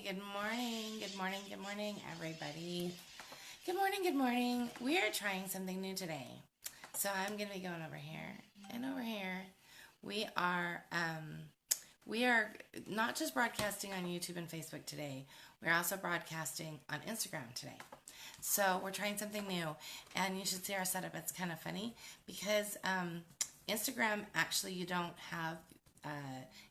Good morning. Good morning. Good morning, everybody. Good morning. Good morning. We are trying something new today. So I'm going to be going over here and over here. We are we are not just broadcasting on YouTube and Facebook today. We're also broadcasting on Instagram today. So we're trying something new, and you should see our setup. It's kind of funny because Instagram actually you don't have.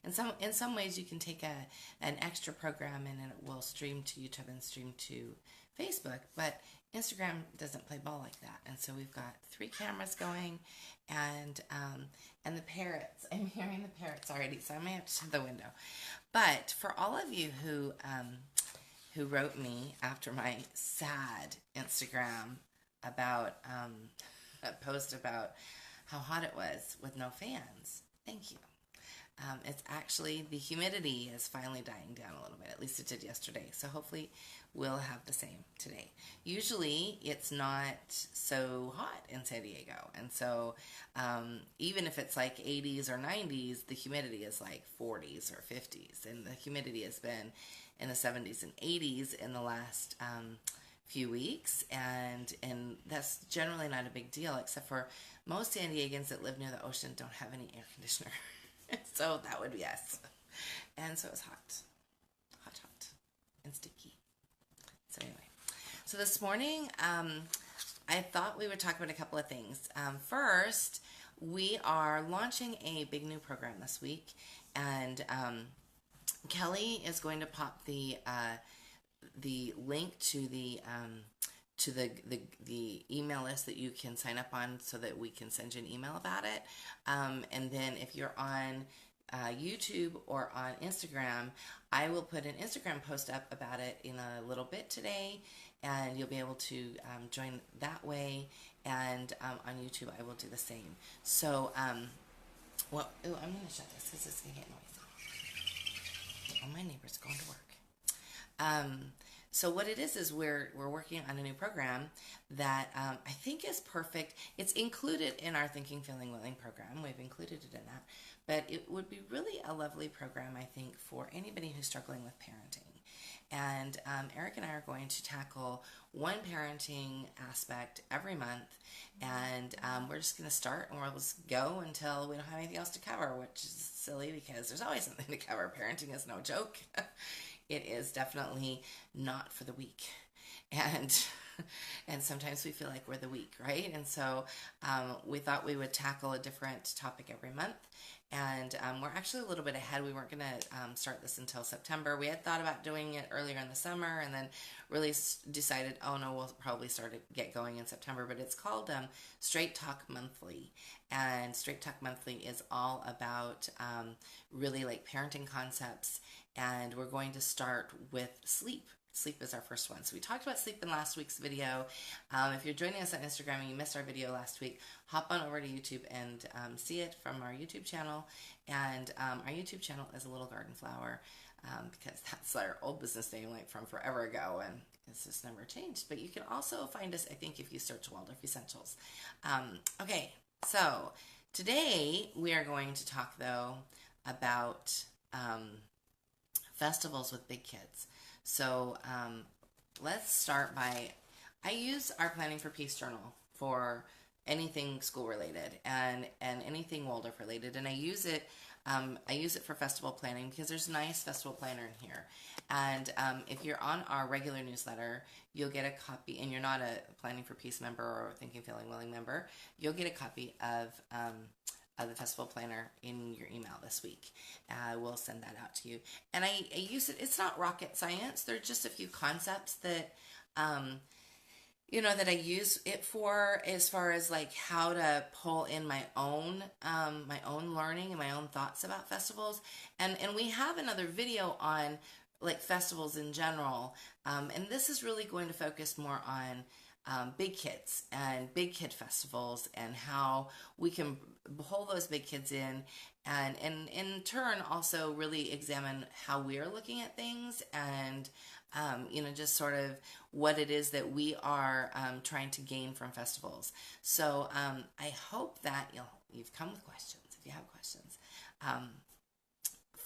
In some ways, you can take an extra program and it will stream to YouTube and stream to Facebook, but Instagram doesn't play ball like that. And so we've got 3 cameras going, and the parrots. I'm hearing the parrots already, so I may have to shut the window. But for all of you who wrote me after my sad Instagram about a post about how hot it was with no fans, thank you. It's actually, the humidity is finally dying down a little bit. At least it did yesterday. So hopefully we'll have the same today. Usually it's not so hot in San Diego. And so even if it's like 80s or 90s, the humidity is like 40s or 50s. And the humidity has been in the 70s and 80s in the last few weeks. And that's generally not a big deal, except for most San Diegans that live near the ocean don't have any air conditioner. So that would be us. And so it's hot, and sticky. So anyway, so this morning, I thought we would talk about a couple of things. First, we are launching a big new program this week, and Kelly is going to pop the link to the email list that you can sign up on so that we can send you an email about it. And then if you're on YouTube or on Instagram, I will put an Instagram post up about it in a little bit today, and you'll be able to join that way. And on YouTube, I will do the same. So, I'm going to shut this because it's going to get noisy. Oh, my neighbor's going to work. So what it is we're working on a new program that I think is perfect. It's included in our Thinking, Feeling, Willing program. We've included it in that. But it would be really a lovely program, I think, for anybody who's struggling with parenting. And Eric and I are going to tackle one parenting aspect every month. And we're just going to start and we'll just go until we don't have anything else to cover, which is silly because there's always something to cover. Parenting is no joke. It is definitely not for the weak. And sometimes we feel like we're the weak, right? And so we thought we would tackle a different topic every month. And we're actually a little bit ahead. We weren't going to start this until September. We had thought about doing it earlier in the summer and then really decided, oh no, we'll probably get going in September. But it's called Straight Talk Monthly. And Straight Talk Monthly is all about really like parenting concepts. And we're going to start with sleep. Sleep is our first one. So we talked about sleep in last week's video. If you're joining us on Instagram and you missed our video last week, hop on over to YouTube and see it from our YouTube channel. And our YouTube channel is A Little Garden Flower because that's our old business name, like from forever ago, and it's just never changed. But you can also find us, I think, if you search Waldorf Essentials. Okay, so today we are going to talk, though, about festivals with big kids. So let's start by, I use our Planning for Peace journal for anything school related and anything Waldorf related, and I use it for festival planning because there's a nice festival planner in here. And if you're on our regular newsletter, you'll get a copy, and you're not a Planning for Peace member or Thinking, Feeling, Willing member, you'll get a copy of the festival planner in your email this week. We'll send that out to you. And I use it. It's not rocket science. There are just a few concepts that, that I use it for, as far as like how to pull in my own learning and my own thoughts about festivals. And we have another video on like festivals in general. And this is really going to focus more on big kids and big kid festivals and how we can pull those big kids in and in turn also really examine how we're looking at things and just sort of what it is that we are trying to gain from festivals. So I hope that you've come with questions if you have questions.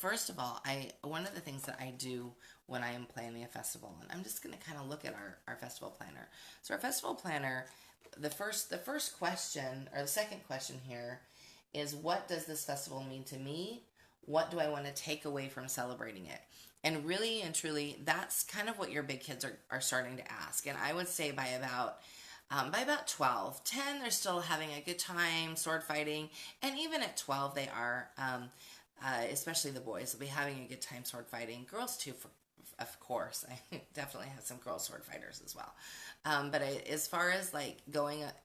First of all, one of the things that I do when I am planning a festival. And I'm just going to kind of look at our festival planner. So our festival planner, the first question, or the second question here, is what does this festival mean to me? What do I want to take away from celebrating it? And really and truly, that's kind of what your big kids are starting to ask. And I would say by about 12, 10, they're still having a good time sword fighting. And even at 12, they are, especially the boys, will be having a good time sword fighting. Girls too, of course. I definitely have some girl sword fighters as well. As far as like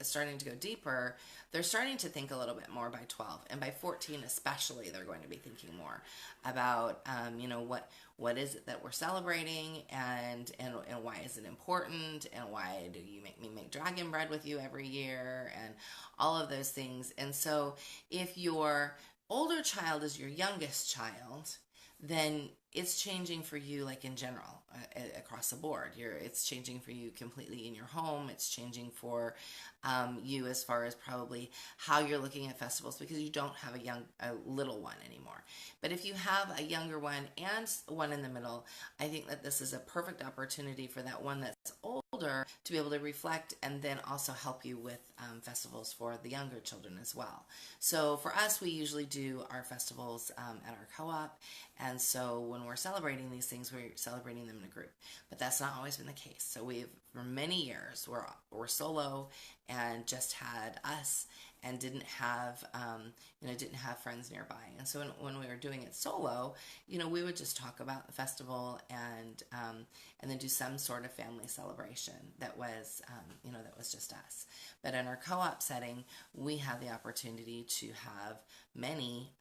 starting to go deeper, they're starting to think a little bit more by 12, and by 14 especially, they're going to be thinking more about, what is it that we're celebrating, and why is it important, and why do you make me make dragon bread with you every year, and all of those things. And so, if your older child is your youngest child, then it's changing for you, like in general, across the board. It's changing for you completely in your home. It's changing for you as far as probably how you're looking at festivals, because you don't have a little one anymore. But if you have a younger one and one in the middle, I think that this is a perfect opportunity for that one that's older to be able to reflect, and then also help you with festivals for the younger children as well. So for us, we usually do our festivals at our co-op, and so when we're celebrating these things, we're celebrating them in a group. But that's not always been the case. So for many years, we're solo and just had us, and didn't have friends nearby. And so when we were doing it solo, we would just talk about the festival, and then do some sort of family celebration that was just us. But in our co-op setting, we have the opportunity to have many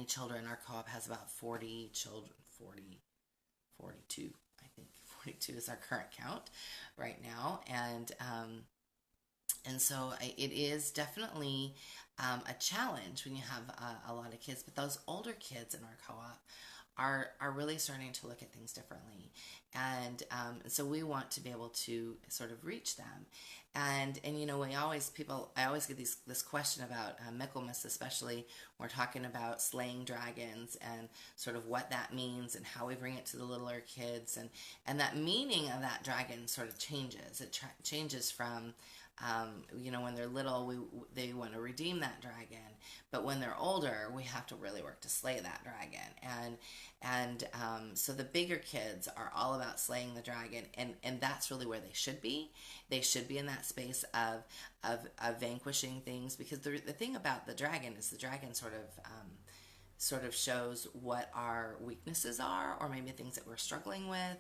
children. Our co-op has about 40 children, 42, I think. 42 is our current count right now. And so it is definitely a challenge when you have a lot of kids. But those older kids in our co-op are really starting to look at things differently. And so we want to be able to sort of reach them. And I always get this question about Michaelmas, especially when we're talking about slaying dragons, and sort of what that means, and how we bring it to the littler kids, and that meaning of that dragon sort of changes. It changes from when they're little, they want to redeem that dragon, but when they're older, we have to really work to slay that dragon. So the bigger kids are all about slaying the dragon, and that's really where they should be. They should be in that space of vanquishing things, because the thing about the dragon is the dragon sort of shows what our weaknesses are, or maybe things that we're struggling with,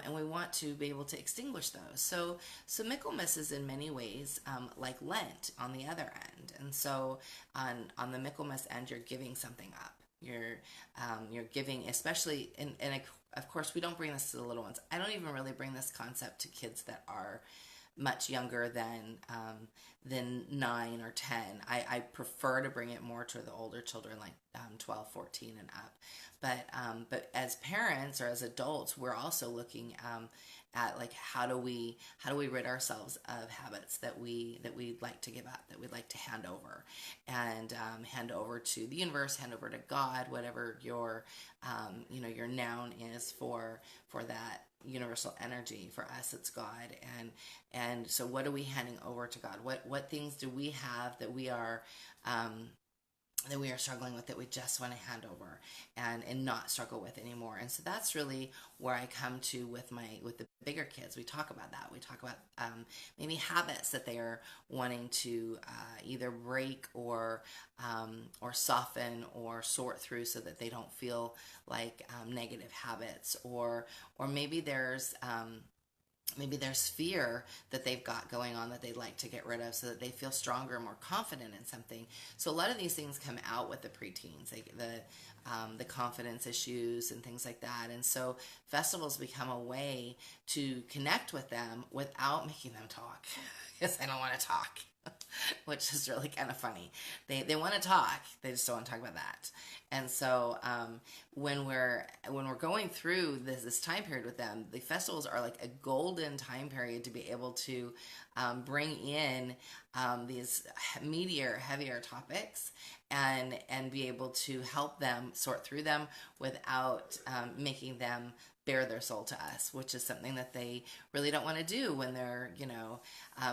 and we want to be able to extinguish those. So Michaelmas is in many ways like Lent on the other end. And so on the Michaelmas end, you're giving something up. You're giving, especially, and of course we don't bring this to the little ones. I don't even really bring this concept to kids that are much younger than 9 or 10. I prefer to bring it more to the older children, like 12, 14 and up. But as parents or as adults, we're also looking at like how do we rid ourselves of habits that we'd like to give up, that we'd like to hand over, and hand over to the universe, hand over to God, whatever your noun is for that universal energy. For us, it's God. And so what are we handing over to God? What things do we have that we are struggling with, that we just want to hand over and not struggle with anymore? And so that's really where I come to with the bigger kids. We talk about that. We talk about maybe habits that they are wanting to either break or soften or sort through, so that they don't feel like negative habits, or maybe there's fear that they've got going on that they'd like to get rid of, so that they feel stronger, more confident in something. So a lot of these things come out with the preteens, like the confidence issues and things like that. And so festivals become a way to connect with them without making them talk, because I don't want to talk. which is really kind of funny. They want to talk, they just don't want to talk about that. And so when we're going through this time period with them, the festivals are like a golden time period to be able to bring in these meatier, heavier topics and be able to help them sort through them without making them bare their soul to us, which is something that they really don't want to do when they're,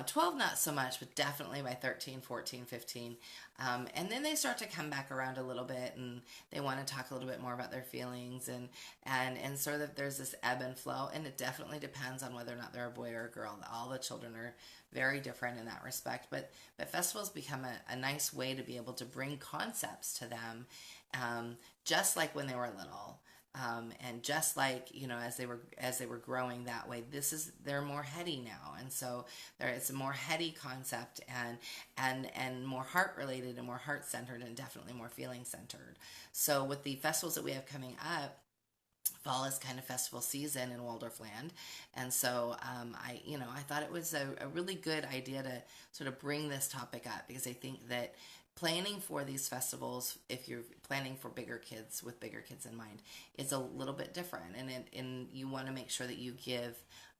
12, not so much, but definitely by 13, 14, 15. And then they start to come back around a little bit and they want to talk a little bit more about their feelings and sort of there's this ebb and flow. And it definitely depends on whether or not they're a boy or a girl. All the children are very different in that respect. But festivals become a nice way to be able to bring concepts to them, just like when they were little. And just like as they were growing that way, they're more heady now, and so it's a more heady concept and more heart related and more heart centered and definitely more feeling centered. So with the festivals that we have coming up, fall is kind of festival season in Waldorf land, and so I thought it was a really good idea to sort of bring this topic up because I think that planning for these festivals, if you're planning for bigger kids with bigger kids in mind, is a little bit different, and you want to make sure that you give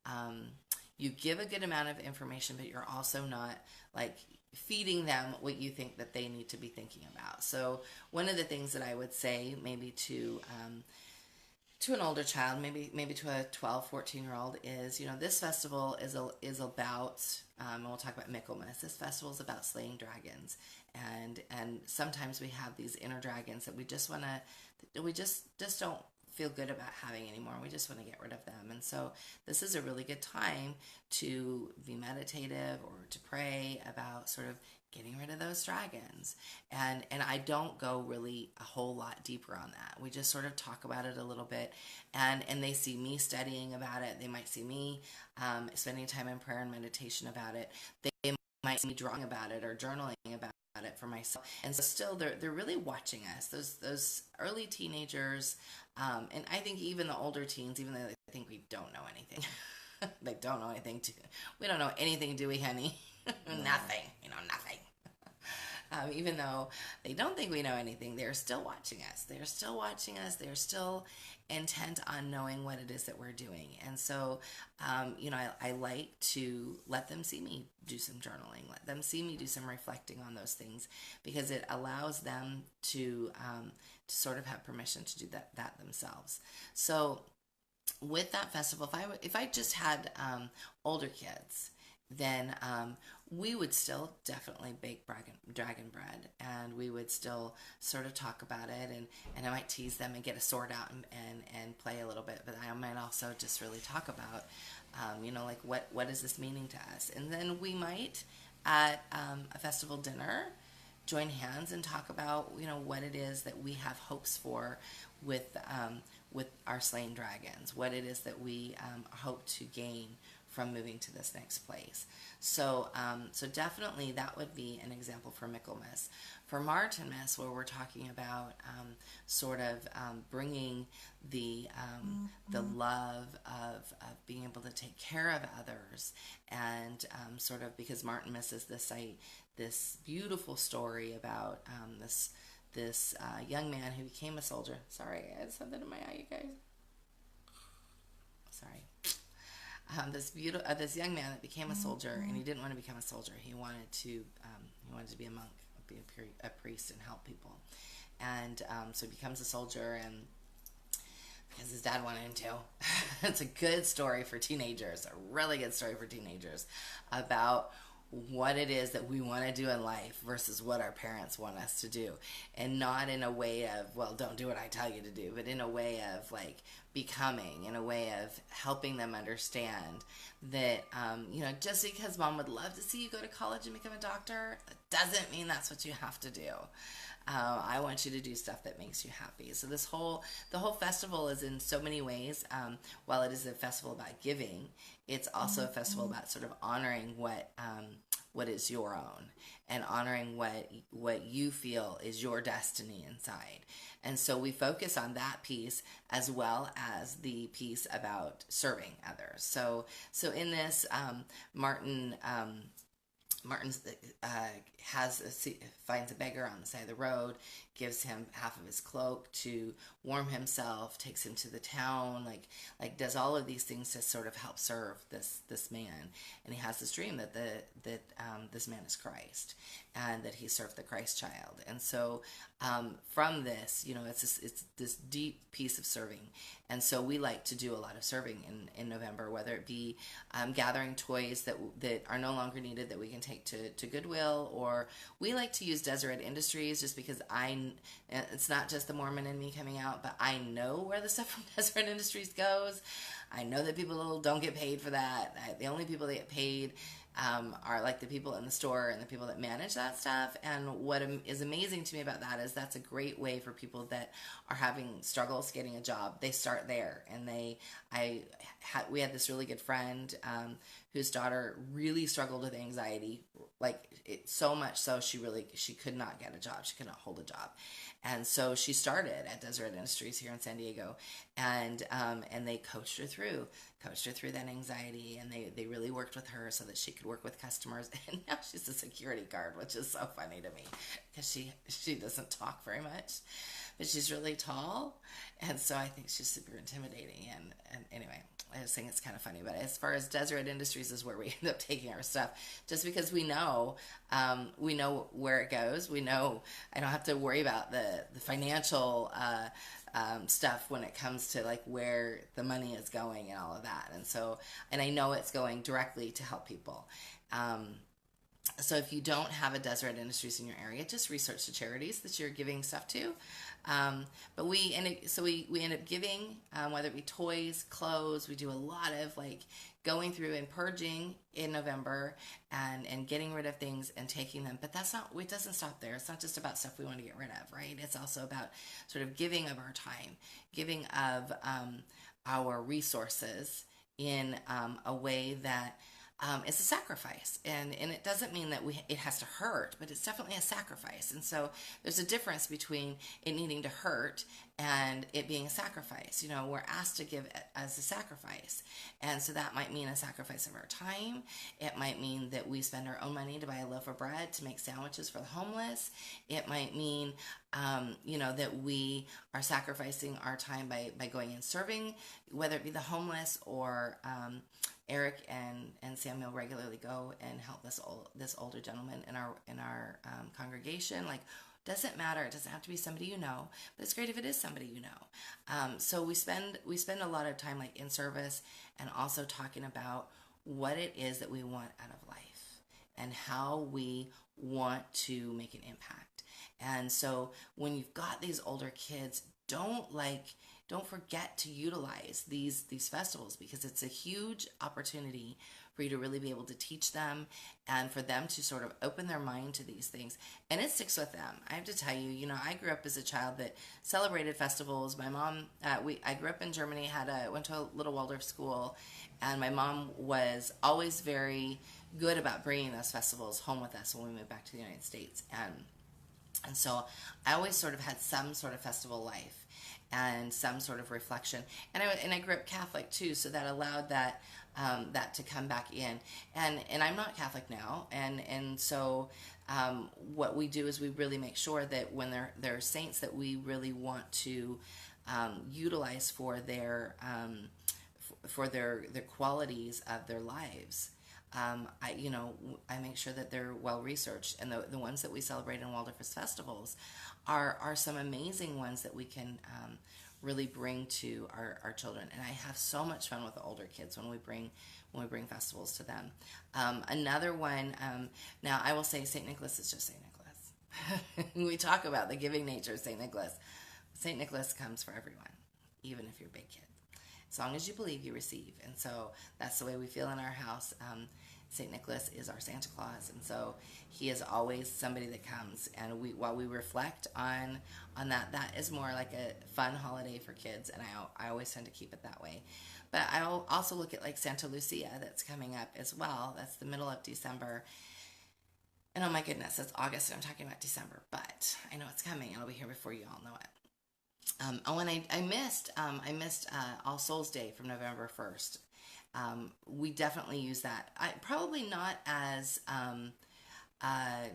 a good amount of information, but you're also not like feeding them what you think that they need to be thinking about. So one of the things that I would say maybe to an older child, maybe to a 12, 14-year-old is, this festival is about, and we'll talk about Michaelmas. This festival is about slaying dragons, and sometimes we have these inner dragons that we just don't feel good about having anymore. We just want to get rid of them, and so this is a really good time to be meditative or to pray about sort of getting rid of those dragons. And I don't go really a whole lot deeper on that. We just sort of talk about it a little bit, and they see me studying about it. They might see me spending time in prayer and meditation about it. They might see me drawing about it or journaling about it for myself. And so still they're really watching us. Those early teenagers, and I think even the older teens, even though they think we don't know anything. They don't know anything. We don't know anything, do we, honey? Nothing. Nothing. Even though they don't think we know anything, they're still watching us. They're still watching us. They're still intent on knowing what it is that we're doing. And so, I like to let them see me do some journaling, let them see me do some reflecting on those things, because it allows them to sort of have permission to do that themselves. So with that festival, if I just had older kids, then we would still definitely bake dragon bread, and we would still sort of talk about it, and I might tease them and get a sword out and play a little bit, but I might also just really talk about, like what is this meaning to us? And then we might, at a festival dinner, join hands and talk about, what it is that we have hopes for with our slain dragons, what it is that we hope to gain from moving to this next place. So definitely that would be an example for Michaelmas. For Martinmas, where we're talking about sort of bringing the love of being able to take care of others, and sort of, because Martinmas is this beautiful story about this young man who became a soldier. Sorry, I had something in my eye, you guys. Sorry. This young man that became a soldier, and he didn't want to become a soldier. He wanted to be a monk, be a priest, and help people. And so he becomes a soldier, and because his dad wanted him to. It's a good story for teenagers, a really good story for teenagers about what it is that we want to do in life versus what our parents want us to do. And not in a way of, well, don't do what I tell you to do, but in a way of like becoming, in a way of helping them understand that, just because mom would love to see you go to college and become a doctor, that doesn't mean that's what you have to do. I want you to do stuff that makes you happy. So the whole festival is, in so many ways, while it is a festival about giving, it's also a festival about sort of honoring what is your own, and honoring what you feel is your destiny inside. And so we focus on that piece as well as the piece about serving others. So in this, Martin Martin finds a beggar on the side of the road, gives him half of his cloak to warm himself, takes him to the town, does all of these things to sort of help serve this man. And he has this dream that this man is Christ, and that he served the Christ child. And so from this, it's this deep piece of serving. And so we like to do a lot of serving in November, whether it be gathering toys that are no longer needed that we can take to Goodwill, or we like to use Deseret Industries just because it's not just the Mormon in me coming out, but I know where the stuff from Deseret Industries goes. I know that people don't get paid for that. The only people that get paid are like the people in the store and the people that manage that stuff. And what is amazing to me about that is that's a great way for people that are having struggles getting a job. They start there, and we had this really good friend whose daughter really struggled with anxiety, so much so she could not get a job. She could not hold a job. And so she started at Deseret Industries here in San Diego, and they coached her through that anxiety, and they really worked with her so that she could work with customers. And now she's a security guard, which is so funny to me because she doesn't talk very much, but she's really tall, and so I think she's super intimidating. And anyway, I just think it's kind of funny. But as far as Deseret Industries is where we end up taking our stuff, just because we know where it goes. We know I don't have to worry about the financial stuff when it comes to where the money is going and all of that. And I know it's going directly to help people. So if you don't have a Deseret Industries in your area, just research the charities that you're giving stuff to. But we end up giving, whether it be toys, clothes. We do a lot of going through and purging in November and getting rid of things and taking them. But it doesn't stop there. It's not just about stuff we want to get rid of, right? It's also about sort of giving of our time, giving of our resources in a way that it's a sacrifice, and it doesn't mean that it has to hurt, but it's definitely a sacrifice. And so there's a difference between it needing to hurt and it being a sacrifice. We're asked to give as a sacrifice, and so that might mean a sacrifice of our time. It might mean that we spend our own money to buy a loaf of bread to make sandwiches for the homeless. It might mean that we are sacrificing our time by going and serving, whether it be the homeless or Eric and Samuel regularly go and help this older gentleman in our congregation. Doesn't matter. It doesn't have to be somebody you know, but it's great if it is somebody you know. So we spend a lot of time in service, and also talking about what it is that we want out of life and how we want to make an impact. And so when you've got these older kids, don't forget to utilize these festivals, because it's a huge opportunity for you to really be able to teach them and for them to sort of open their mind to these things. And it sticks with them. I have to tell you, I grew up as a child that celebrated festivals. My mom, I grew up in Germany, went to a little Waldorf school, and my mom was always very good about bringing those festivals home with us when we moved back to the United States. And so I always sort of had some sort of festival life and some sort of reflection. And I grew up Catholic too, so that allowed that to come back in. And I'm not Catholic now, and so what we do is we really make sure that when there are saints that we really want to utilize for their qualities of their lives. I make sure that they're well researched, and the ones that we celebrate in Waldorf festivals are some amazing ones that we can really bring to our children. And I have so much fun with the older kids when we bring festivals to them. Another one, now I will say St. Nicholas is just St. Nicholas. We talk about the giving nature of St. Nicholas. St. Nicholas comes for everyone, even if you're a big kid. As long as you believe, you receive. And so that's the way we feel in our house. St. Nicholas is our Santa Claus, and so he is always somebody that comes. And while we reflect on that is more like a fun holiday for kids, and I always tend to keep it that way. But I'll also look at Santa Lucia that's coming up as well. That's the middle of December. And oh my goodness, it's August and I'm talking about December, but I know it's coming and I'll be here before you all know it. And I missed All Souls Day from November 1st. We definitely use that. Probably not as uh,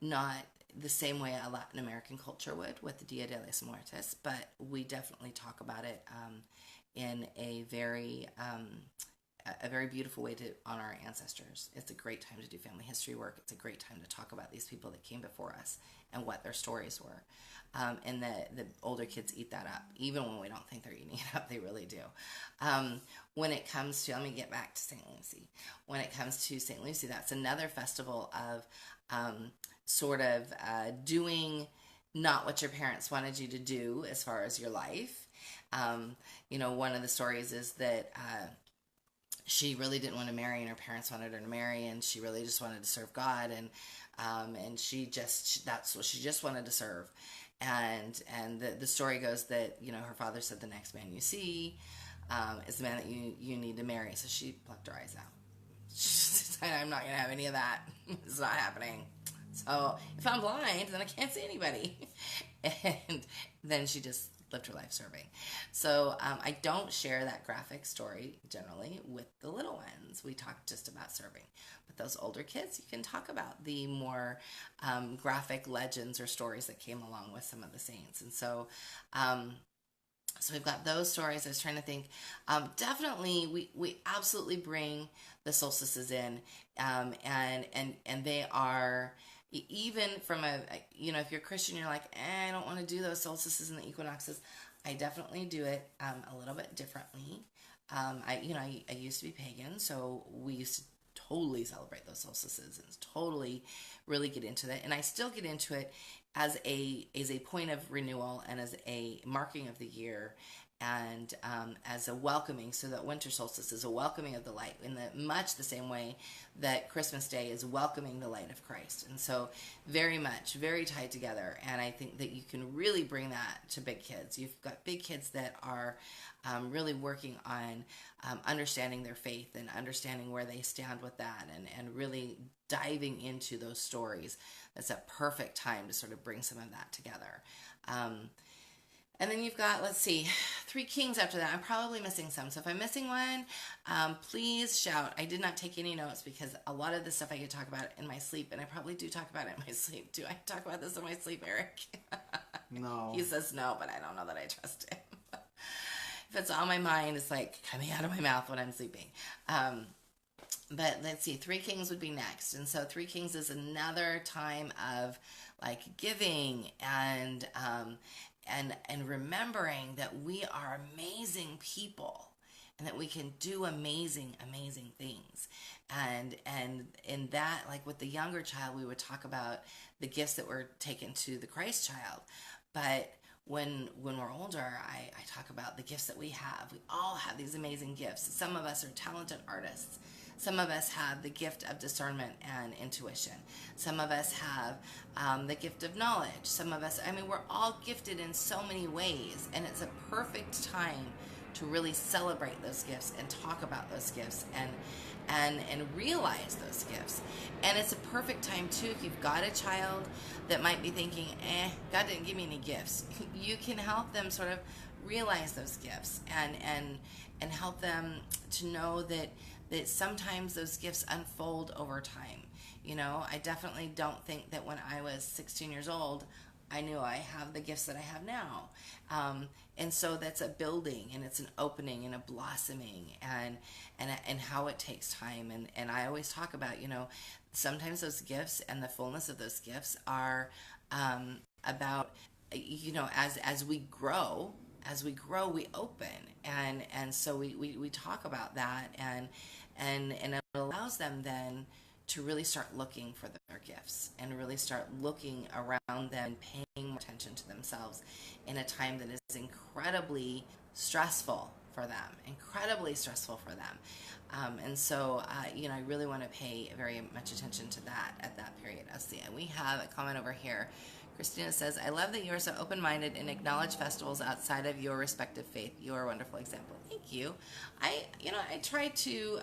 not the same way a Latin American culture would with the Dia de los Muertos, but we definitely talk about it in a very beautiful way to honor our ancestors. It's a great time to do family history work. It's a great time to talk about these people that came before us and what their stories were. And the older kids eat that up. Even when we don't think they're eating it up, they really do. When it comes to, let me get back to St. Lucie. When it comes to St. Lucie, that's another festival of doing not what your parents wanted you to do as far as your life. One of the stories is that she really didn't want to marry, and her parents wanted her to marry, and she really just wanted to serve God, and that's what she just wanted to serve. And the story goes that her father said, the next man you see is the man that you need to marry. So she plucked her eyes out. She said, I'm not gonna have any of that. It's not happening. So if I'm blind, then I can't see anybody. And then she just lived her life serving. So I don't share that graphic story generally with the little ones. We talk just about serving. But those older kids, you can talk about the more graphic legends or stories that came along with some of the saints. And so we've got those stories. I was trying to think. Definitely, we absolutely bring the solstices in, and they are, even from if you're Christian, you're like, I don't want to do those solstices and the equinoxes. I definitely do it a little bit differently. I used to be pagan, so we used to totally celebrate those solstices and totally really get into that. And I still get into it as a point of renewal and as a marking of the year, and as a welcoming, so that winter solstice is a welcoming of the light in much the same way that Christmas Day is welcoming the light of Christ. And so very tied together. And I think that you can really bring that to big kids. You've got big kids that are really working on understanding their faith and understanding where they stand with that, and really diving into those stories. That's a perfect time to sort of bring some of that together. And then you've got, let's see, 3 Kings after that. I'm probably missing some. So if I'm missing one, please shout. I did not take any notes because a lot of this stuff I could talk about in my sleep, and I probably do talk about it in my sleep. Do I talk about this in my sleep, Eric? No. He says no, but I don't know that I trust him. If it's on my mind, it's like coming out of my mouth when I'm sleeping. But let's see, 3 Kings would be next. And so 3 Kings is another time of like giving and remembering that we are amazing people and that we can do amazing things. And in that, like with the younger child, we would talk about the gifts that were taken to the Christ child. But when we're older, I talk about the gifts that we have. We all have these amazing gifts. Some of us are talented artists. Some of us have the gift of discernment and intuition. Some of us have the gift of knowledge. Some of us, we're all gifted in so many ways, and it's a perfect time to really celebrate those gifts and talk about those gifts and realize those gifts. And it's a perfect time too, if you've got a child that might be thinking, God didn't give me any gifts. You can help them sort of realize those gifts and help them to know that sometimes those gifts unfold over time. I definitely don't think that when I was 16 years old, I knew I have the gifts that I have now. And so that's a building, and it's an opening and a blossoming, and how it takes time. And I always talk about, sometimes those gifts and the fullness of those gifts are about, as we grow, we open. And so we talk about that, and it allows them then to really start looking for their gifts and really start looking around them and paying more attention to themselves in a time that is incredibly stressful for them. And so, I really want to pay very much attention to that at that period. And we have a comment over here. Christina says, I love that you are so open-minded and acknowledge festivals outside of your respective faith. You are a wonderful example. Thank you. I try to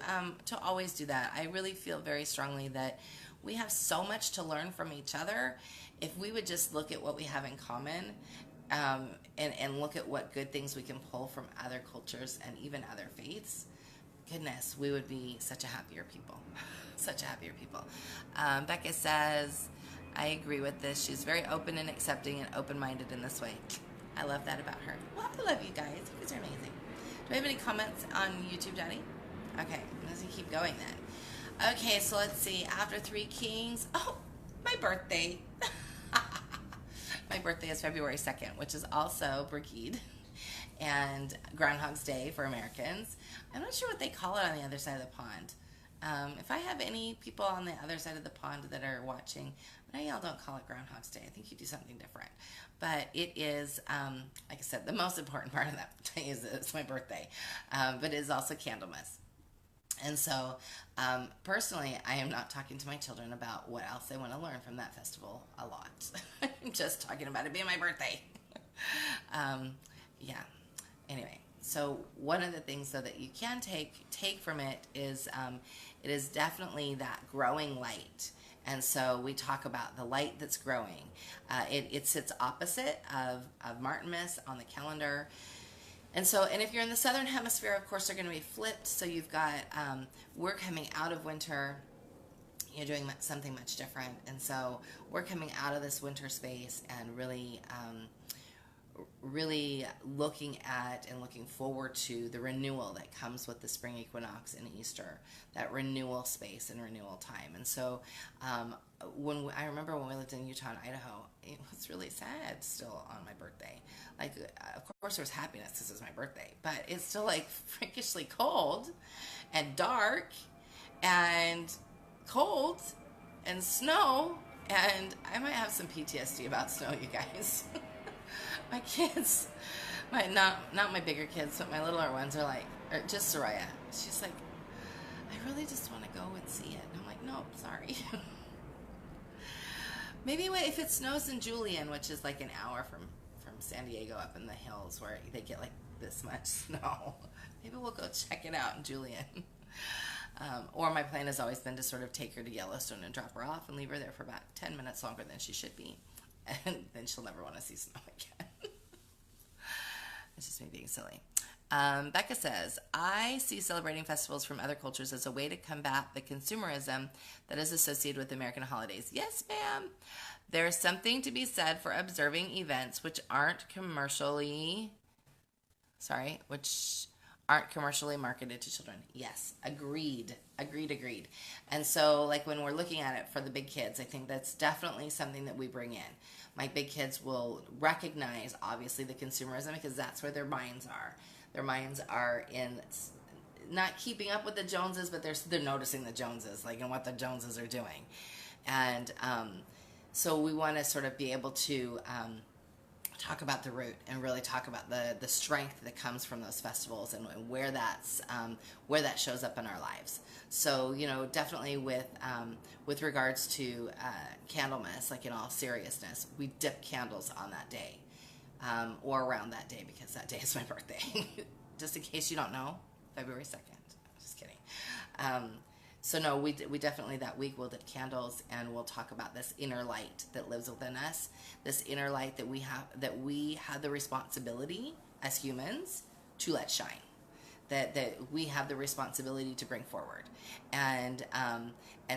always do that. I really feel very strongly that we have so much to learn from each other. If we would just look at what we have in common, and look at what good things we can pull from other cultures and even other faiths, goodness, we would be such a happier people. Such a happier people. Becca says, I agree with this. She's very open and accepting and open-minded in this way. I love that about her. Well, I love you guys. You guys are amazing. Do we have any comments on YouTube, Daddy? Okay, let's keep going then. Okay, so let's see. After Three Kings. Oh, my birthday. My birthday is February 2nd, which is also Brigid and Groundhog's Day for Americans. I'm not sure what they call it on the other side of the pond. If I have any people on the other side of the pond that are watching, I know y'all don't call it Groundhog's Day. I think you do something different. But it is, like I said, the most important part of that day is it's my birthday. But it is also Candlemas. And so, personally, I am not talking to my children about what else they want to learn from that festival a lot. I'm just talking about it being my birthday. Yeah. Anyway, so one of the things, though, that you can take from it is definitely that growing light. And so we talk about the light that's growing. It sits opposite of Martinmas on the calendar. And so, and if you're in the southern hemisphere, of course, they're going to be flipped. So you've got, we're coming out of winter, you're doing something much different. And so we're coming out of this winter space and really, really looking at and looking forward to the renewal that comes with the spring equinox and Easter, that renewal space and renewal time. And so I remember when we lived in Utah and Idaho, it was really sad still on my birthday. Like, of course there was happiness because it was my birthday, but it's still like freakishly cold and dark and cold and snow, and I might have some PTSD about snow, you guys. My kids, not my bigger kids, but my littler ones are like, or just Soraya. She's like, I really just want to go and see it. And I'm like, no, sorry. Maybe if it snows in Julian, which is like an hour from San Diego up in the hills where they get like this much snow, maybe we'll go check it out in Julian. Or my plan has always been to sort of take her to Yellowstone and drop her off and leave her there for about 10 minutes longer than she should be. And then she'll never want to see snow again. It's just me being silly. Becca says, I see celebrating festivals from other cultures as a way to combat the consumerism that is associated with American holidays. Yes, ma'am. There's something to be said for observing events which aren't commercially marketed to children. Yes, agreed. And so, like, when we're looking at it for the big kids, I think that's definitely something that we bring in. My big kids will recognize, obviously, the consumerism because that's where their minds are. Their minds are in not keeping up with the Joneses, but they're noticing the Joneses, like, and what the Joneses are doing. And so we want to sort of be able to talk about the root and really talk about the strength that comes from those festivals and where that shows up in our lives. So, definitely with regards to Candlemas, like in all seriousness, we dip candles on that day or around that day because that day is my birthday. Just in case you don't know, February 2nd. Just kidding. So no, we definitely that week we'll dip candles and we'll talk about this inner light that lives within us, this inner light that we have the responsibility as humans to let shine, that we have the responsibility to bring forward, and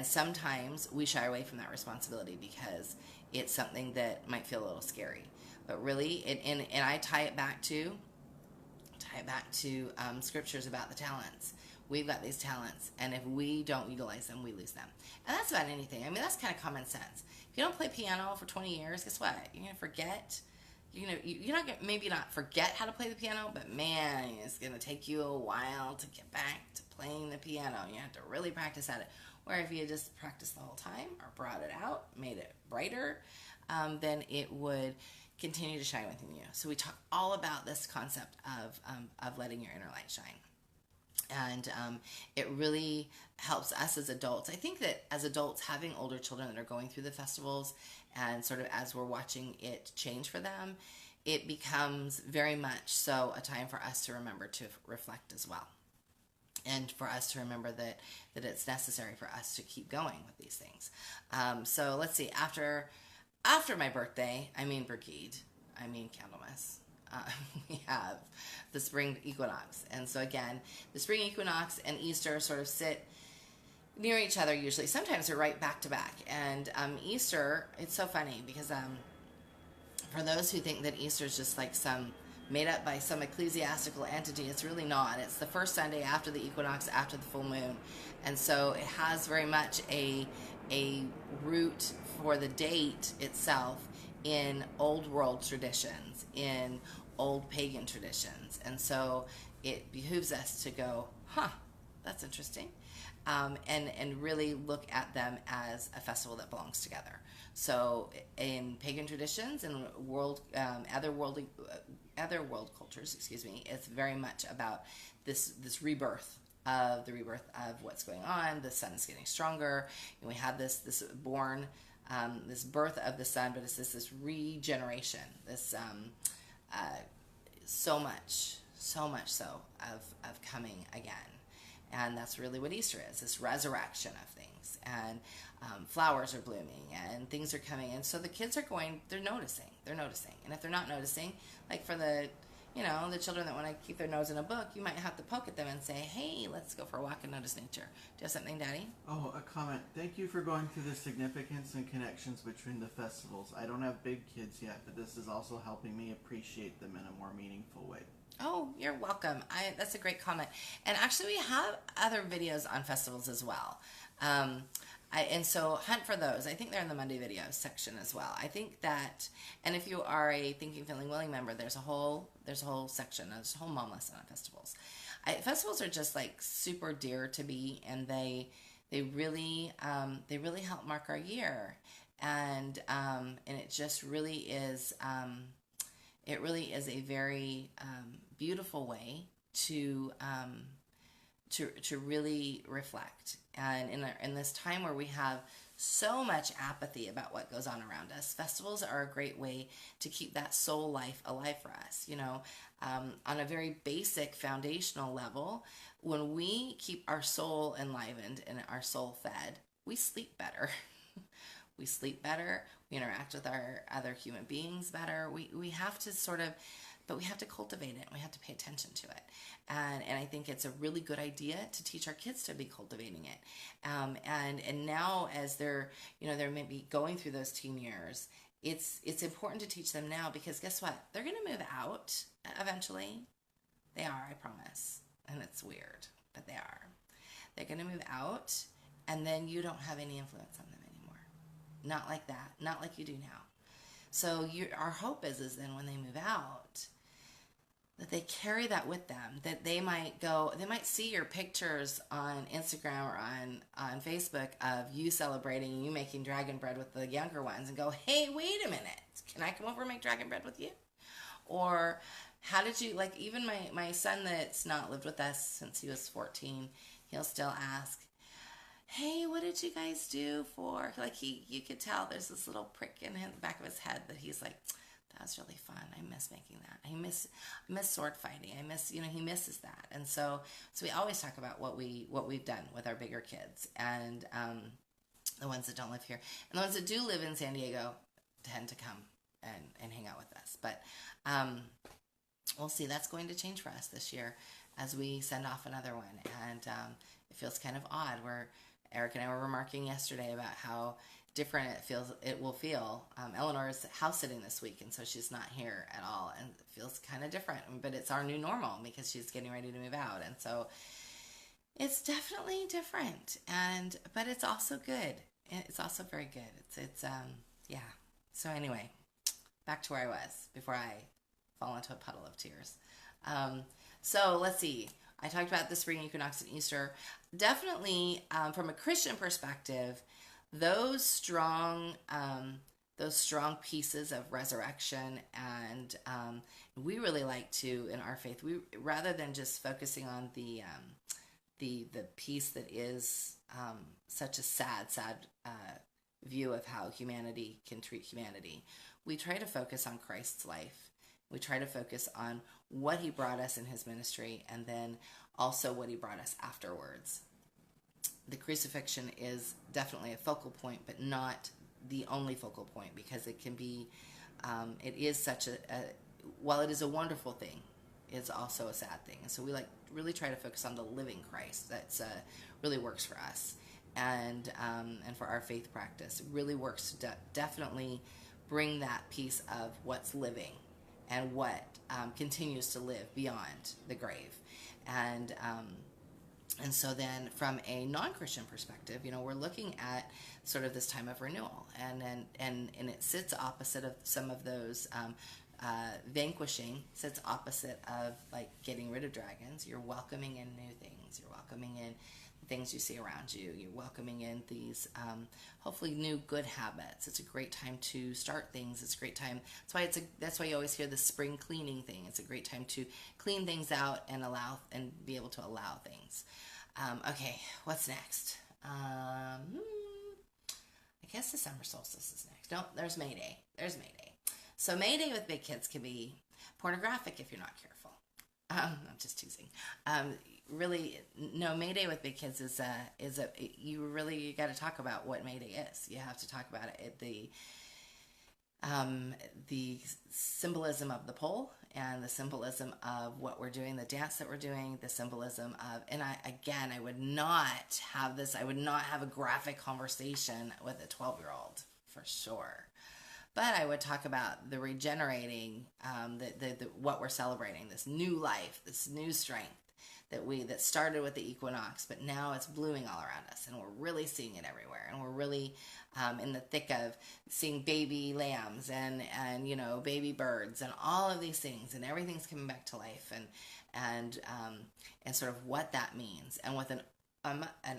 sometimes we shy away from that responsibility because it's something that might feel a little scary, but really, and I tie it back to scriptures about the talents. We've got these talents, and if we don't utilize them, we lose them. And that's about anything. I mean, that's kind of common sense. If you don't play piano for 20 years, guess what? You're going to forget. You're not going to maybe not forget how to play the piano, but man, it's going to take you a while to get back to playing the piano. You have to really practice at it. Where if you just practiced the whole time or brought it out, made it brighter, then it would continue to shine within you. So we talk all about this concept of letting your inner light shine. And it really helps us as adults. I think that as adults, having older children that are going through the festivals and sort of as we're watching it change for them, it becomes very much so a time for us to remember to reflect as well. And for us to remember that it's necessary for us to keep going with these things. So let's see, after my birthday, I mean Brigid, I mean Candlemas. we have the spring equinox. And so again, the spring equinox and Easter sort of sit near each other usually. Sometimes they're right back to back. And Easter, it's so funny because for those who think that Easter is just like some made up by some ecclesiastical entity, it's really not. It's the first Sunday after the equinox, after the full moon. And so it has very much a root for the date itself in old world traditions, in old pagan traditions. And so it behooves us to go, that's interesting. And really look at them as a festival that belongs together. So in pagan traditions and other world cultures, it's very much about this rebirth of what's going on. The sun is getting stronger, and we have this birth of the sun, but it's this regeneration, this so much so of coming again. And that's really what Easter is, this resurrection of things. And flowers are blooming and things are coming. And so the kids they're noticing. And if they're not noticing, like for the children that want to keep their nose in a book, you might have to poke at them and say, hey, let's go for a walk and notice nature. Do you have something, Daddy? Oh, a comment. Thank you for going through the significance and connections between the festivals. I don't have big kids yet, but this is also helping me appreciate them in a more meaningful way. Oh, you're welcome. That's a great comment. And actually, we have other videos on festivals as well. And so hunt for those. I think they're in the Monday videos section as well. I think that, and if you are a Thinking, Feeling, Willing member, there's a whole section, there's a whole mom lesson on festivals. Festivals are just like super dear to me, and they really help mark our year, and it just really is. It really is a very beautiful way to really reflect. And in this time where we have so much apathy about what goes on around us, festivals are a great way to keep that soul life alive for us. On a very basic foundational level, when we keep our soul enlivened and our soul fed, we sleep better. We sleep better. We interact with our other human beings better. We have to but we have to cultivate it. We have to pay attention to it. And I think it's a really good idea to teach our kids to be cultivating it. And now as they're maybe going through those teen years, it's important to teach them now, because guess what? They're going to move out eventually. They are, I promise. And it's weird, but they are. They're going to move out, and then you don't have any influence on them anymore. Not like that. Not like you do now. So our hope is then when they move out, that they carry that with them, that they might see your pictures on Instagram or on Facebook of you celebrating and you making dragon bread with the younger ones and go, hey, wait a minute, can I come over and make dragon bread with you? Or how did you, like, even my son that's not lived with us since he was 14, he'll still ask, hey, what did you guys do for, like, you could tell there's this little prick in the back of his head that he's like, that was really fun. I miss making that. I miss sword fighting. I miss, he misses that. And so we always talk about what we've done with our bigger kids, and the ones that don't live here, and the ones that do live in San Diego tend to come and hang out with us. But we'll see. That's going to change for us this year as we send off another one, and it feels kind of odd. Where Eric and I were remarking yesterday about how different it will feel. Eleanor's house sitting this week, and so she's not here at all, and it feels kind of different, but it's our new normal because she's getting ready to move out, and so it's definitely different, but it's also good. It's also very good. It's yeah. So anyway, back to where I was before I fall into a puddle of tears. So let's see. I talked about the spring equinox and Easter. Definitely, from a Christian perspective, those strong pieces of resurrection, and we really like to, in our faith, we rather than just focusing on the piece that is such a sad view of how humanity can treat humanity, we try to focus on Christ's life. We try to focus on what he brought us in his ministry, and then also what he brought us afterwards. The crucifixion is definitely a focal point, but not the only focal point, because it can be, it is such while it is a wonderful thing, it's also a sad thing. And so we like really try to focus on the living Christ. That's really works for us, and for our faith practice, it really works to definitely bring that piece of what's living and what continues to live beyond the grave, and and so then from a non-Christian perspective, we're looking at sort of this time of renewal, and it sits opposite of some of those vanquishing, sits opposite of like getting rid of dragons. You're welcoming in new things. You're welcoming in the things you see around you. You're welcoming in these hopefully new good habits. It's a great time to start things. It's a great time. That's why you always hear the spring cleaning thing. It's a great time to clean things out and be able to allow things. Okay, what's next? I guess the summer solstice is next. No, there's May Day. There's May Day. So May Day with big kids can be pornographic if you're not careful. I'm just teasing. Really, no. May Day with big kids you got to talk about what May Day is. You have to talk about it. The symbolism of the pole and the symbolism of what we're doing, the dance that we're doing, the symbolism of, and I would not have this. I would not have a graphic conversation with a 12-year-old for sure. But I would talk about the regenerating, what we're celebrating, this new life, this new strength that started with the equinox, but now it's blooming all around us, and we're really seeing it everywhere, and we're really in the thick of seeing baby lambs and baby birds and all of these things, and everything's coming back to life, and sort of what that means, and with an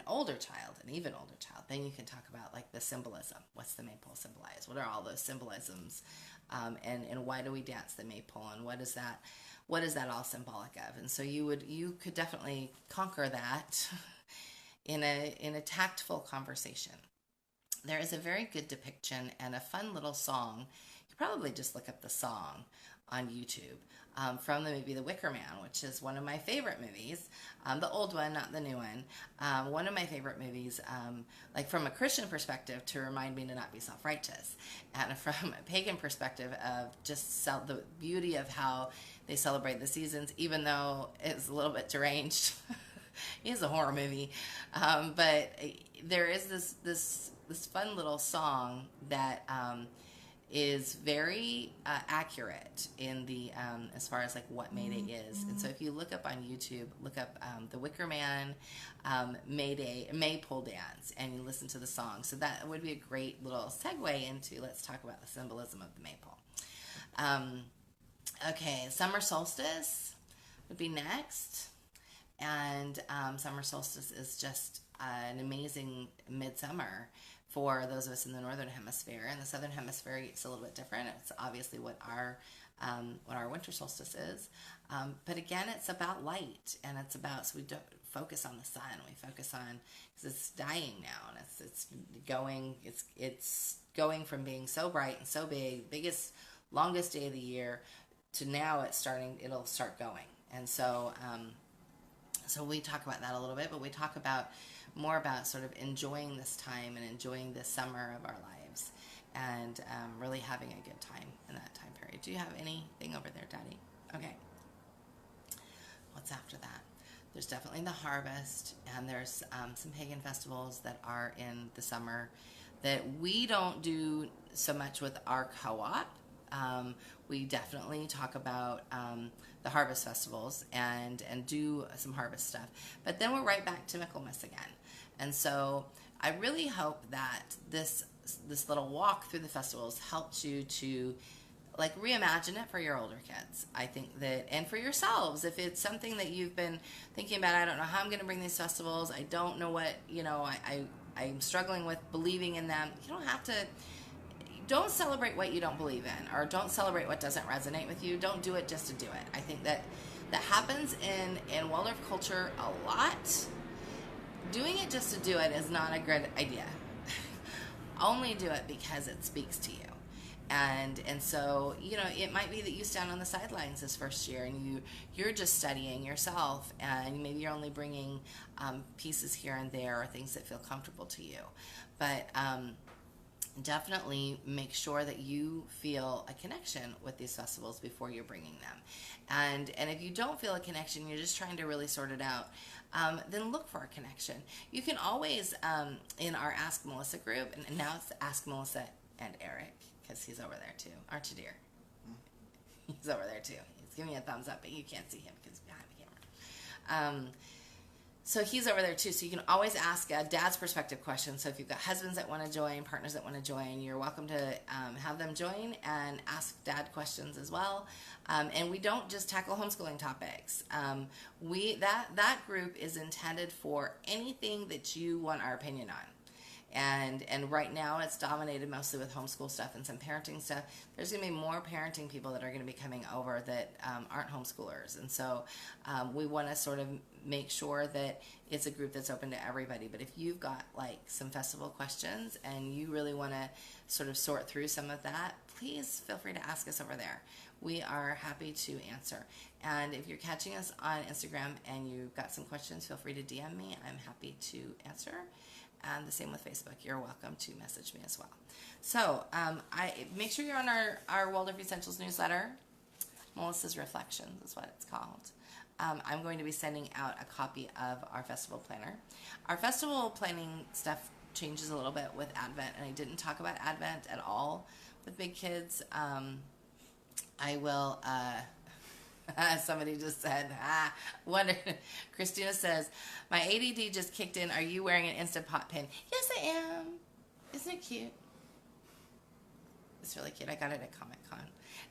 older child, an even older child, then you can talk about like the symbolism. What's the maypole symbolize? What are all those symbolisms? And why do we dance the maypole? And what is that all symbolic of? And so you could definitely conquer that in a tactful conversation. There is a very good depiction and a fun little song. You probably just look up the song on YouTube. From the movie The Wicker Man, which is one of my favorite movies, the old one, not the new one. One of my favorite movies, like from a Christian perspective, to remind me to not be self-righteous, and from a pagan perspective of just the beauty of how they celebrate the seasons, even though it's a little bit deranged. It is a horror movie, but there is this fun little song that is very accurate in the as far as like what May Day is. And so if you look up on YouTube, look up The Wicker Man Maypole Dance, and you listen to the song. So that would be a great little segue into let's talk about the symbolism of the maypole. Okay, summer solstice would be next. And summer solstice is just an amazing midsummer for those of us in the northern hemisphere. And the southern hemisphere, it's a little bit different. It's obviously what our winter solstice is. But again, it's about light, and it's about, so we don't focus on the sun. We focus on, because it's dying now, and it's going from being so bright and so big, biggest, longest day of the year, to now it'll start going. And so so we talk about that a little bit, but we talk more about sort of enjoying this time and enjoying this summer of our lives, and really having a good time in that time period. Do you have anything over there, Daddy? Okay. What's after that? There's definitely the harvest, and there's some pagan festivals that are in the summer that we don't do so much with our co-op. We definitely talk about the harvest festivals and do some harvest stuff. But then we're right back to Michaelmas again. And so I really hope that this little walk through the festivals helps you to like reimagine it for your older kids. I think that, and for yourselves, if it's something that you've been thinking about, I don't know how I'm going to bring these festivals, I don't know what, I'm struggling with believing in them. You don't have to. Don't celebrate what you don't believe in, or don't celebrate what doesn't resonate with you. Don't do it just to do it. I think that happens in Waldorf culture a lot. Doing it just to do it is not a good idea. Only do it because it speaks to you. And so, it might be that you stand on the sidelines this first year and you're just studying yourself, and maybe you're only bringing pieces here and there, or things that feel comfortable to you. But definitely make sure that you feel a connection with these festivals before you're bringing them. And if you don't feel a connection, you're just trying to really sort it out, then look for a connection. You can always, in our Ask Melissa group, and now it's Ask Melissa and Eric, because he's over there too. Aren't you, dear? He's over there too. He's giving me a thumbs up, but you can't see him because he's behind the camera. So he's over there too. So you can always ask a dad's perspective questions. So if you've got husbands that want to join, partners that want to join, you're welcome to have them join and ask dad questions as well. And we don't just tackle homeschooling topics. That group is intended for anything that you want our opinion on. And right now it's dominated mostly with homeschool stuff and some parenting stuff. There's going to be more parenting people that are going to be coming over that aren't homeschoolers. And so we want to sort of make sure that it's a group that's open to everybody. But if you've got like some festival questions and you really want to sort of sort through some of that, please feel free to ask us over there. We are happy to answer. And if you're catching us on Instagram and you've got some questions, feel free to DM me. I'm happy to answer. And the same with Facebook. You're welcome to message me as well. So I make sure you're on our Waldorf Essentials newsletter. Melissa's Reflections is what it's called. I'm going to be sending out a copy of our festival planner. Our festival planning stuff changes a little bit with Advent, and I didn't talk about Advent at all with big kids. I will... Somebody just said, wonder. Christina says, my ADD just kicked in. Are you wearing an Instant Pot pin? Yes, I am. Isn't it cute? It's really cute. I got it at Comic Con.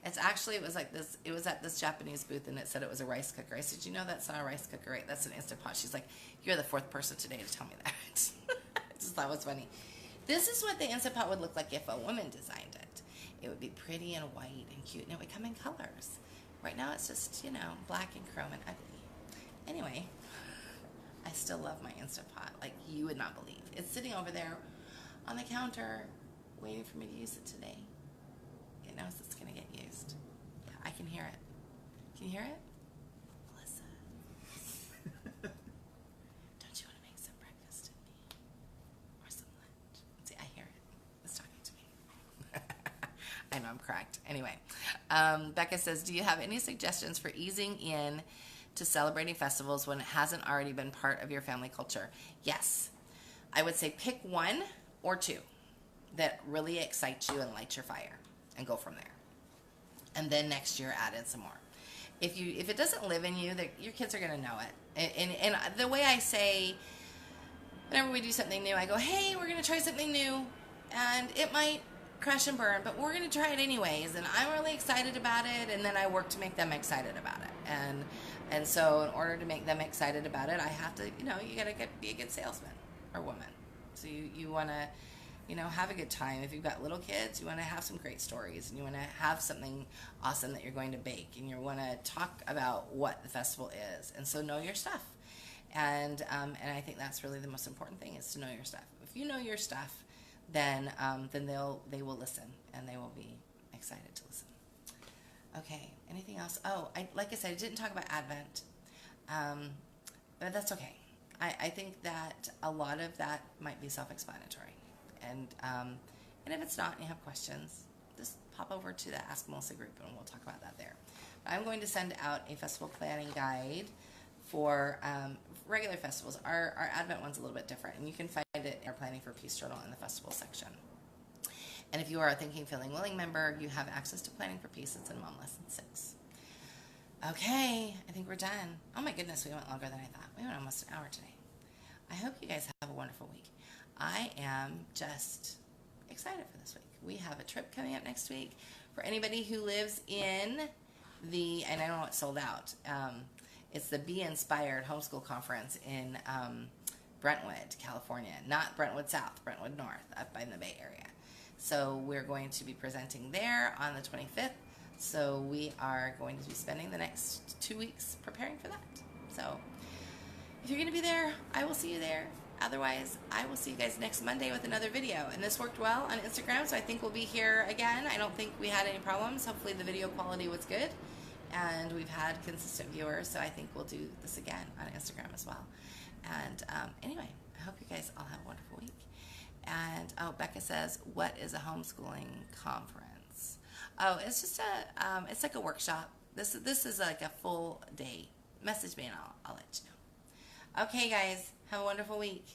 It's actually, it was like this, it was at this Japanese booth and it said it was a rice cooker. I said, you know, that's not a rice cooker, right? That's an Instant Pot. She's like, you're the fourth person today to tell me that. I just thought it was funny. This is what the Instant Pot would look like if a woman designed it. It would be pretty and white and cute, and it would come in colors. Right now it's just, you know, black and chrome and ugly. Anyway, I still love my Instant Pot like you would not believe. It's sitting over there on the counter waiting for me to use it today. It knows it's going to get used. Yeah, I can hear it. Can you hear it? Melissa. Don't you want to make some breakfast with me? Or some lunch? See, I hear it. It's talking to me. I know I'm cracked. Anyway, Becca says, do you have any suggestions for easing in to celebrating festivals when it hasn't already been part of your family culture? Yes. I would say pick one or two that really excites you and lights your fire and go from there. And then next year add in some more. If it doesn't live in you, your kids are going to know it. And the way I say, whenever we do something new, I go, hey, we're going to try something new. And it might crash and burn, but we're going to try it anyways, and I'm really excited about it, and then I work to make them excited about it. And so in order to make them excited about it, I have to, you know, you got to be a good salesman or woman. So you want to, you know, have a good time. If you've got little kids, you want to have some great stories, and you want to have something awesome that you're going to bake, and you want to talk about what the festival is. And so know your stuff. And I think that's really the most important thing, is to know your stuff. If you know your stuff, then they will listen, and they will be excited to listen. Okay, anything else? Oh, like I said, I didn't talk about Advent, but that's okay. I think that a lot of that might be self-explanatory, and if it's not and you have questions, just pop over to the Ask Melissa group, and we'll talk about that there. I'm going to send out a festival planning guide for regular festivals. Our Advent one's a little bit different, and you can find it in our Planning for Peace journal in the festival section. And if you are a Thinking, Feeling, Willing member, you have access to Planning for Peace. It's in Mom Lesson 6. Okay, I think we're done. Oh my goodness, we went longer than I thought. We went almost an hour today. I hope you guys have a wonderful week. I am just excited for this week. We have a trip coming up next week. For anybody who lives in and I know it's sold out, it's the Be Inspired Homeschool Conference in Brentwood, California. Not Brentwood South, Brentwood North, up in the Bay Area. So we're going to be presenting there on the 25th. So we are going to be spending the next 2 weeks preparing for that. So if you're going to be there, I will see you there. Otherwise, I will see you guys next Monday with another video. And this worked well on Instagram, so I think we'll be here again. I don't think we had any problems. Hopefully the video quality was good. And we've had consistent viewers, so I think we'll do this again on Instagram as well. And anyway, I hope you guys all have a wonderful week. And Oh, Becca says, what is a homeschooling conference? Oh, it's just it's like a workshop. This is like a full day. Message me and I'll let you know. Okay, guys, have a wonderful week.